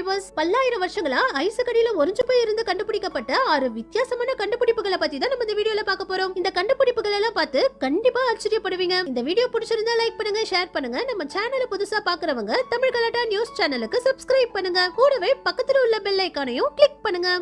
Viewers, பல்லாயிரம் வருஷங்களா ஐசுக்கடியில ஒரிஞ்சு போய் இருந்து கண்டுபிடிக்கப்பட்ட 6 வித்தியாசமான கண்டுபிடிப்புகளை பத்தி தான் நம்ம இந்த வீடியோல பார்க்க போறோம். இந்த கண்டுபிடிப்புகள் எல்லாம் பார்த்து கண்டிப்பா ஆச்சரியப்படுவீங்க. இந்த வீடியோ பிடிச்சிருந்தா லைக் பண்ணுங்க, ஷேர் பண்ணுங்க. நம்ம சேனலை புதுசா பாக்குறவங்க தமிழ் கலாட்டா நியூஸ் சேனலுக்கு சப்ஸ்கிரைப் பண்ணுங்க. கூடவே பக்கத்துல உள்ள பெல் ஐகானையும் கிளிக் பண்ணுங்க.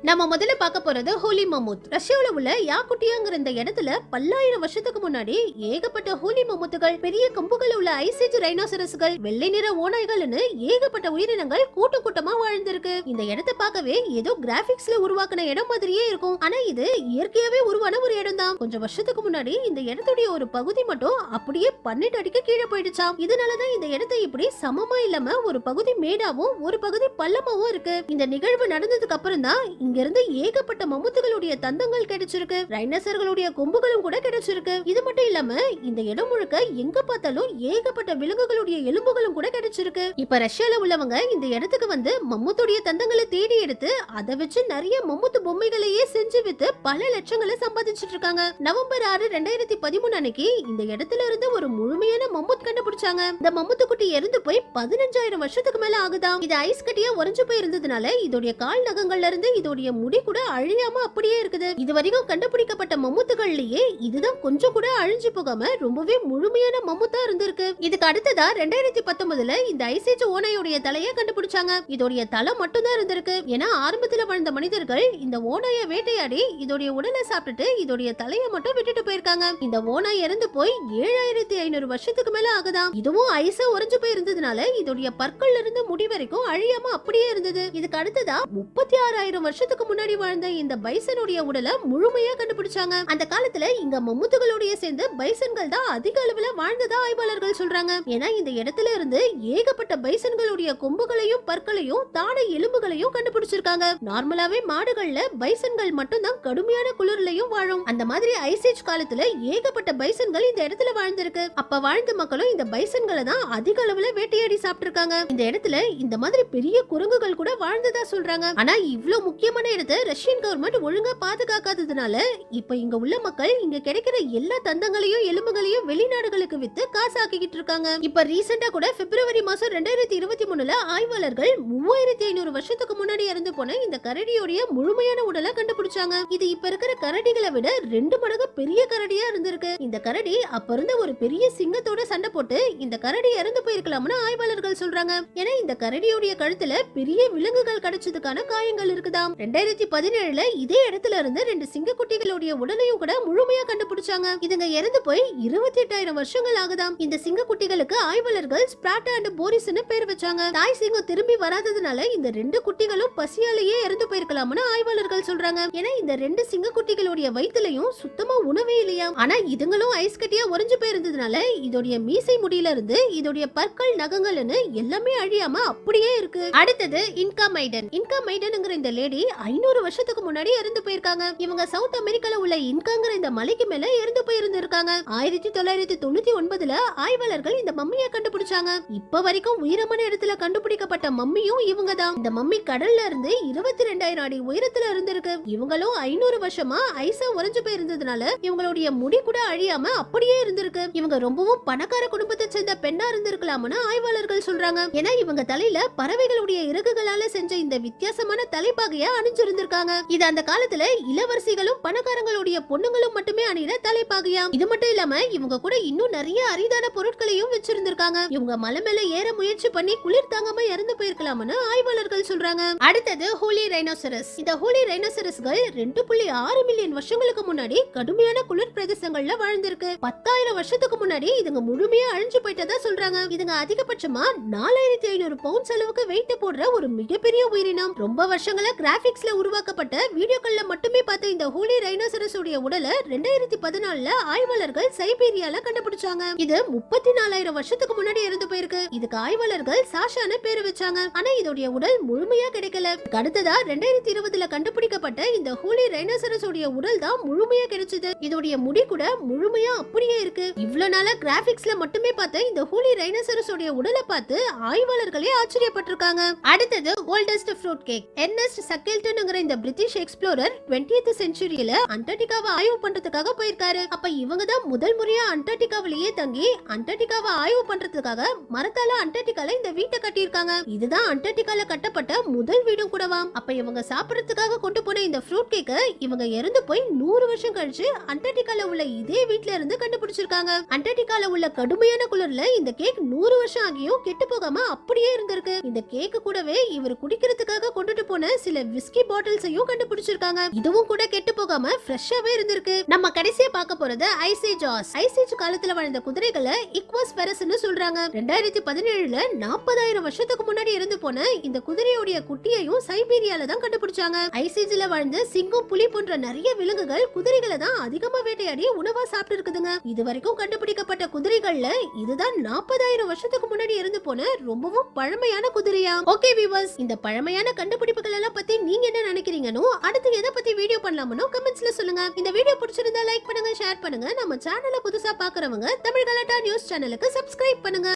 நம்ம முதல்ல பார்க்க போறது ஹோலி மமூத். ரஷ்யாவுல உள்ள யாக்குட்டியாங்கிற இந்த இடத்துல பல்லாயிரம் வருஷத்துக்கு முன்னாடி ஏகப்பட்ட ஹோலி மமூத்துகள், பெரிய கொம்புகள் உள்ள ஐசேஜ் ரைனோசரஸ்கள், வெள்ளை நிற ஓநாய்கள்னு ஏகப்பட்ட உயிரினங்கள் கூட்டம் கூட்டமா வாழ்ந்திருக்கு. இந்த இடத்தை பார்க்கவே ஏதோ கிராபிக்ஸ்ல உருவாக்கின இடம் மாதிரியே இருக்கும். ஆனா இது இயற்கையாவே உருவான ஒரு இடம் தான். கொஞ்சம் வருஷத்துக்கு முன்னாடி இந்த இடத்துடைய ஒரு பகுதி மட்டும் அப்படியே 12 அடிக்கு கீழே போயிடுச்சாம். இதனாலதான் இந்த இடத்தை இப்படி சமமா இல்லாம ஒரு பகுதி மேடாவும் ஒரு பகுதி பள்ளமாவும் இருக்கு. இந்த நிகழ்வு நடந்ததுக்கு அப்புறம் தான் இங்க இருந்து ஏகப்பட்ட மமுத்துகளுடைய தந்தங்கள் கிடைச்சிருக்கு, ரைனோசர்களுடைய கொம்புகளும் கூட கிடைச்சிருக்கு. இது மட்டும் இல்லாம இந்த இடம் முழுக்க எங்க பார்த்தாலும் ஏகப்பட்ட விலங்குகளுடைய எலும்புகளும் கூட கிடைச்சிருக்கு. இப்ப ரஷ்யால உள்ளவங்க இந்த இடத்துக்கு வந்து மம்முத்துடைய தந்தங்களை தேடி எடுத்து அதை வச்சு நிறைய மம்முத்து பொம்மைகளையே செஞ்சு வித்து பல லட்சங்களை சம்பாதிச்சிட்டு இருக்காங்க. நவம்பர் 6, 2013 அன்னைக்கு இந்த இடத்துல இருந்து ஒரு முழுமையான மம்முத் கண்டுபிடிச்சாங்க. இந்த மம்முத்து குட்டி இறந்து போய் 15,000 வருஷத்துக்கு மேல ஆகுதாம். இது ஐஸ் கட்டியா உறைஞ்சு போய் இருந்ததுனால இதோடைய கால் நகங்கள்ல இருந்து இதோடைய முடி கூட அழியாம அப்படியே இருக்குது. இது வரைக்கும் கண்டுபிடிக்கப்பட்ட மம்முத்துகள்லயே இதுதான் கொஞ்சம் கூட அழிஞ்சு போகாம ரொம்பவே முழுமையான மம்முத்தா இருந்திருக்கு. இதுக்கு அடுத்ததா 2019 இந்த ஐசேஜ் ஓநாயோடைய தலையை கண்டுபிடிச்சாங்க. இதோடைய தலை மட்டும் தான் இருந்திருக்கு. ஏன்னா ஆரம்பத்துல வாழ்ந்த மனிதர்கள் இந்த ஓநாய வேட்டையாடி இதோடைய உடலை சாப்பிட்டுட்டு இதோடைய தலையை மட்டும் விட்டுட்டு போயிருக்காங்க. இந்த ஓநாய் இறந்து போய் 7500 வருஷத்துக்கு மேல ஆகுதாம். இதுவும் ஐஸா உறைஞ்சு போய் இருந்ததுனால இதோடைய பற்கள்ல இருந்து முடி வரைக்கும் அழியாம அப்படியே இருந்தது. இதுக்கு அடுத்ததா 36,000 வருஷத்துக்கு முன்னாடி வாழ்ந்த இந்த பைசனுடைய உடலை முழுமையா கண்டுபிடிச்சாங்க. அந்த காலத்துல இங்க மம்முத்துகளோட சேர்ந்து பைசன்கள் தான் அதிக அளவுல வாழ்ந்ததா ஆய்வாளர்கள் சொல்றாங்க. ஏன்னா இந்த இடத்துல இருந்து ஏகப்பட்ட பைசன்களுடைய கொம்புகளையும் பற்களையும் தாடை எலும்புகளையும் கண்டுபிடிச்சிருக்காங்க. நார்மலாவே மாடுகள்ல பைசன்கள் மட்டும் தான் கடுமையான குளிர்லயும் வாழும். அந்த மாதிரி ஐசேஜ் காலத்துல ஏகப்பட்ட பைசன்கள் இந்த இடத்துல வாழ்ந்திருக்கு. அப்ப வாழ்ந்த மக்களும் இந்த பைசன்களை தான் அதிக அளவுல வேட்டையாடி சாப்பிட்டிருக்காங்க. இந்த இடத்துல இந்த மாதிரி பெரிய குரங்குகள் கூட வாழ்ந்ததா சொல்றாங்க. ஆனா இவ்ளோ முக்கியமான இடத்தை ரஷ்யன் கவர்மெண்ட் ஒழுங்கா பாதுகாக்காததுனால இப்ப இங்க உள்ள மக்கள் இங்க கிடைக்கிற எல்லா தந்தங்களையும் எலும்புகளையும் வெளிநாடுகளுக்கு வித்து காசாக்கிட்டு இருக்காங்க. இப்ப ரீசெண்டா கூட பிப்ரவரி மாசம் 2023 ஆய்வாளர்கள் 3500 வருஷத்துக்கு முன்னாடி இறந்து போன இந்த கரடியோடைய முழுமையான உடலை கண்டுபிடிச்சாங்க. இது இப்ப இருக்கிற கரடிகளை விட 2 மடங்கு பெரிய கரடியா இருந்திருக்கு. இந்த கரடி அப்ப இருந்த ஒரு பெரிய சிங்கத்தோட சண்டை போட்டு இந்த கரடி இறந்து போயிருக்கலாம்னு ஆய்வாளர்கள் சொல்றாங்க. ஏன்னா இந்த கரடியோடைய கழுத்துல பெரிய விலங்குகள் கிடைச்சதுக்கான காயங்கள் இருக்குதாம். 2017 இதே இடத்துல இருந்து 2 சிங்கக்குட்டிகளுடைய உடலையும் கூட முழுமையா கண்டுபிடிச்சாங்க. இதுங்க இறந்து போய் 28,000 வருஷங்கள் ஆகுதாம். இந்த சிங்கக்குட்டிகளுக்கு ஆய்வாளர்கள் ஸ்பிராட்டா அண்ட் போரிஸ்னு பேர் வச்சாங்க. தாய் சிங்கம் திரும்பி வராததுனால இந்த 2 குட்டிகளும் பசியாலேயே இறந்து போயிருக்கலாம்னு ஆய்வாளர்கள் சொல்றாங்க. ஏன்னா இந்த 2 சிங்கக்குட்டிகளுடைய வயிற்றுலயும் சுத்தமா உணவே இல்லையா. ஆனா இதுங்களும் ஐஸ் கட்டியா உறைஞ்சு போயிருந்ததுனால இதோடைய மீசை முடியில இருந்து இதோடைய பற்கள் நகங்கள்னு எல்லாமே அழியாம அப்படியே இருக்கு. அடுத்தது இன்கா மைடன். இன்கா மைடன்ங்கிற இந்த லேடி 500 வருஷத்துக்கு முன்னாடி இறந்து போயிருக்காங்க. இவங்க சவுத் அமெரிக்கால உள்ள இன்காங்கிற இந்த மலைக்கு மேல இறந்து போயிருந்திருக்காங்க. 1999 ஆய்வாளர்கள் இந்த மம்மியை கண்டுபிடிச்சாங்க. இப்ப வரைக்கும் உயரமான இடத்துல கண்டுபிடிக்கப்பட்ட மம்மியும் இவங்க தான். இந்த மம்மி கடல்ல இருந்து 22,000 அடி உயரத்துல இருந்திருக்கு. இவங்களும் 500 வருஷமா ஐஸா உறைஞ்சு போயிருந்ததுனால இவங்களுடைய முடி கூட அழியாம அப்படியே இருந்திருக்கு. இவங்க ரொம்பவும் பணக்கார குடும்பத்தை சேர்ந்த பெண்ணா இருந்திருக்கலாம்னு ஆய்வாளர்கள் சொல்றாங்க. ஏன்னா இவங்க தலையில பறவைகளுடைய இறகுகளால செஞ்ச இந்த வித்தியாசமான தலைப்பாகையா அணிஞ்சிருந்திருக்காங்க. இது அந்த காலத்துல இளவரசிகளும் பணக்காரங்களுடைய பொண்ணுங்களும் மட்டுமே அணிகிற தலைப்பாகையா. இது மட்டும் இல்லாம இவங்க கூட இன்னும் நிறைய அரிதான பொருட்களையும் வச்சிருந்திருக்காங்க. இவங்க மலை மேல ஏற முயற்சி பண்ணி குளிர் தாங்காம இறந்து போயிருக்கலாம்னு ஆய்வாளர்கள் சொல்றாங்க. அடுத்தது ஹோலி ரைனோசரஸ். இந்த ஹோலி ரைனோசரஸ்கள் 2.6 மில்லியன் வருஷங்களுக்கு முன்னாடி கடுமையான குளிர் பிரதேசங்கள்ல வாழ்ந்திருக்கு. 10,000 வருஷத்துக்கு முன்னாடி இதுங்க முழுமையா அழிஞ்சு போயிட்டதா சொல்றாங்க. இதுங்க அதிகபட்சமா 4,500 பவுண்ட்ஸ் அளவுக்கு வெயிட் போடுற ஒரு மிகப்பெரிய உயிரினம். ரொம்ப வருஷங்களா கிராபிக்ஸ்ல உருவாக்கப்பட்ட வீடியோக்கள்ல மட்டுமே பார்த்த இந்த ஹோலி ரைனோசரஸ் உடைய உடலை 2014 ஆய்வாளர்கள் சைபீரியால கண்டுபிடிச்சாங்க. இது 34,000 வருஷத்துக்கு முன்னாடி இறந்து போயிருக்கு. இதுக்கு ஆய்வாளர்கள் சாஷான்னு பேரு வச்சாங்க. ஆனா இதோடைய உடல் முழுமையா கிடைக்கல. அடுத்ததா 2020 கண்டுபிடிக்கப்பட்ட இந்த ஹோலி ரைனோசரஸ் உடைய உடல் தான் முழுமையா கிடைச்சது. இதோடைய முடி கூட முழுமையா அப்படியே இருக்கு. இவ்வளவு நாளா கிராபிக்ஸ்ல மட்டுமே பார்த்த இந்த ஹோலி ரைனோசரஸ் உடைய உடலை பார்த்து ஆய்வாளர்களே ஆச்சரியப்பட்டிருக்காங்க. அடுத்தது ஓல்டஸ்ட் ஃப்ரூட் கேக். எர்னஸ்ட் சக்கெல் ஷெல்டன்ங்கிற இந்த பிரிட்டிஷ் எக்ஸ்ப்ளோரர் 20th செஞ்சுரியில அண்டார்டிகாவை ஆய்வு பண்றதுக்காக போயிருக்காரு. அப்ப இவங்க தான் முதல் முறையா அண்டார்டிகாவிலேயே தங்கி அண்டார்டிகாவை ஆய்வு பண்றதுக்காக மரத்தால அண்டார்டிகால இந்த வீட்டை கட்டியிருக்காங்க. இதுதான் அண்டார்டிகால கட்டப்பட்ட முதல் வீடும் கூடவாம். அப்ப இவங்க சாப்பிடறதுக்காக கொண்டு போன இந்த ஃப்ரூட் கேக்க இவங்க இறந்து போய் 100 வருஷம் கழிச்சு அண்டார்டிகால உள்ள இதே வீட்ல இருந்து கண்டுபிடிச்சிருக்காங்க. அண்டார்டிகால உள்ள கடுமையான குளிர்ல இந்த கேக் 100 வருஷம் ஆகியும் கெட்டு போகாம அப்படியே இருந்திருக்கு. இந்த கேக்கு கூடவே இவர் குடிக்கிறதுக்காக கொண்டுட்டு போன சில விஸ்கி பாட்டில்ஸையும் கண்டுபிடிச்சிருக்காங்க. இதுவும் கூட கெட்டு போகாம ஃப்ரெஷ்ஷாவே இருந்திருக்கு. நம்ம கடைசியா பார்க்க போறது ice age horse. Ice age காலத்துல வாழ்ந்த குதிரைகளை இக்வஸ் ஃபெரஸ்னு சொல்றாங்க. 2017ல 40,000 வருஷத்துக்கு முன்னாடி இறந்து போன இந்த குதிரையோட குட்டியையும் சைபீரியால தான் கண்டுபிடிச்சாங்க. ஐஸ் ஏஜ்ல வாழ்ந்த சிங்கம், புலி போன்ற நிறைய விலங்குகள் குதிரைகளை தான் அதிகமா வேட்டையாடி உணவா சாப்பிட்டு இருக்குதுங்க. இதுவரைக்கும் கண்டுபிடிக்கப்பட்ட குதிரைகள்ல இதுதான் 40,000 வருஷத்துக்கு முன்னாடி இறந்து போன ரொம்பவும் பழமையான குதிரையா. ஓகே வியூவர்ஸ், இந்த பழமையான கண்டுபிடிப்புகள் எல்லாம் பத்தி நீங்க என்ன நினைக்கிறீங்கன்னு அடுத்து எதை பத்தி வீடியோ பண்ணலாம்னு கமெண்ட்ஸ்ல சொல்லுங்க. இந்த வீடியோ பிடிச்சிருந்தா லைக் பண்ணுங்க, ஷேர் பண்ணுங்க. நம்ம சேனலை புதுசா பாக்குறவங்க தமிழ் கலாட்டா நியூஸ் சேனலுக்கு சப்ஸ்கிரைப் பண்ணுங்க.